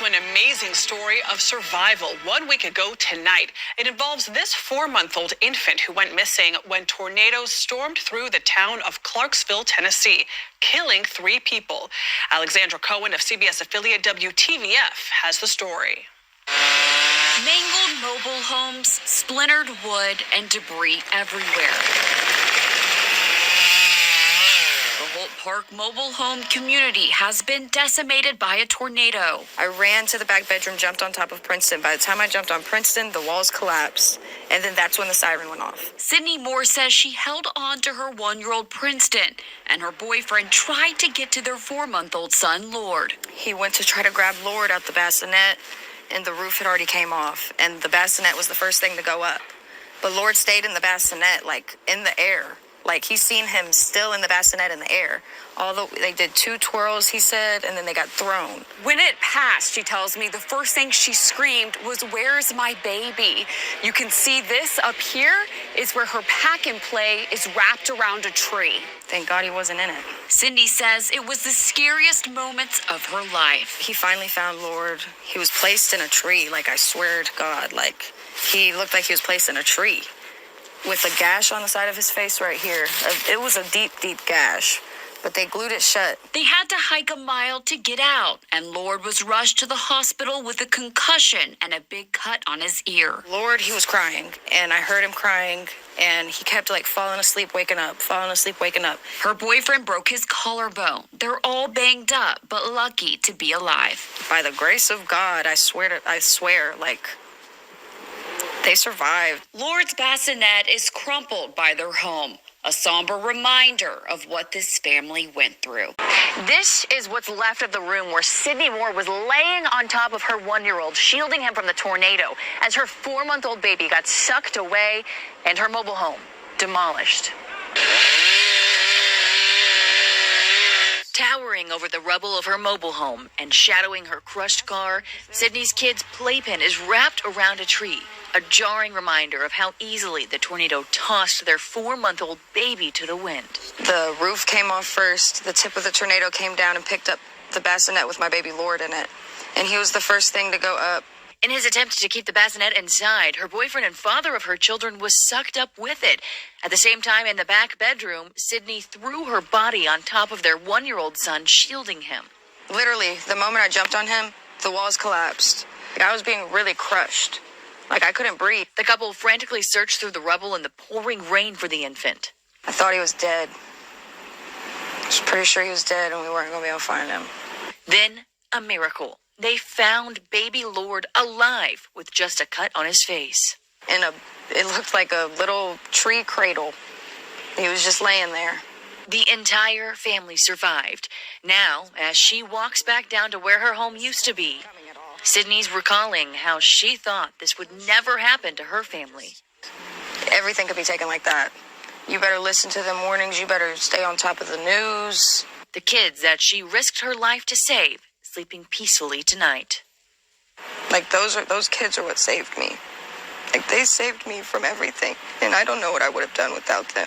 an amazing story of survival 1 week ago tonight. It involves this 4-month-old infant who went missing when tornadoes stormed through the town of Clarksville, Tennessee, killing 3 people. Alexandra Cohen of CBS affiliate WTVF has the story. Mangled mobile homes, splintered wood, and debris everywhere. The Holt Park mobile home community has been decimated by a tornado. I ran to the back bedroom, jumped on top of Princeton. By the time I jumped on Princeton, the walls collapsed, and then that's when the siren went off. Sydney Moore says she held on to her 1-year-old Princeton, and her boyfriend tried to get to their 4-month-old son, Lord. He went to try to grab Lord out the bassinet, and the roof had already came off, and the bassinet was the first thing to go up. But Lord stayed in the bassinet, like in the air. Like he's seen him still in the bassinet in the air. Although they did 2 twirls, he said, and then they got thrown. When it passed, she tells me, the first thing she screamed was, "Where's my baby?" You can see this up here is where her pack and play is wrapped around a tree. Thank God he wasn't in it. Cindy says it was the scariest moments of her life. He finally found Lord. He was placed in a tree, like I swear to God, like he looked like he was placed in a tree with a gash on the side of his face right here. It was a deep, deep gash, but they glued it shut. They had to hike a mile to get out, and Lord was rushed to the hospital with a concussion and a big cut on his ear. Lord, he was crying, and I heard him crying, and he kept like falling asleep, waking up, falling asleep, waking up. Her boyfriend broke his collarbone. They're all banged up, but lucky to be alive. By the grace of God, I swear, like, they survived. Lord's bassinet is crumpled by their home, a somber reminder of what this family went through. This is what's left of the room where Sydney Moore was laying on top of her 1-year-old, shielding him from the tornado as her 4-month-old baby got sucked away and her mobile home demolished. Towering over the rubble of her mobile home and shadowing her crushed car, Sydney's kid's playpen is wrapped around a tree, a jarring reminder of how easily the tornado tossed their 4-month-old baby to the wind. The roof came off first. The tip of the tornado came down and picked up the bassinet with my baby Lord in it. And he was the first thing to go up. In his attempt to keep the bassinet inside, her boyfriend and father of her children was sucked up with it. At the same time, in the back bedroom, Sydney threw her body on top of their 1-year-old son, shielding him. Literally, the moment I jumped on him, the walls collapsed. I was being really crushed. Like, I couldn't breathe. The couple frantically searched through the rubble in the pouring rain for the infant. I thought he was dead. I was pretty sure he was dead and we weren't going to be able to find him. Then, a miracle. They found baby Lord alive with just a cut on his face. It looked like a little tree cradle. He was just laying there. The entire family survived. Now, as she walks back down to where her home used to be, Sydney's recalling how she thought this would never happen to her family. Everything could be taken like that. You better listen to the warnings. You better stay on top of the news. The kids that she risked her life to save, sleeping peacefully tonight. Like, those kids are what saved me. Like, they saved me from everything. And I don't know what I would have done without them.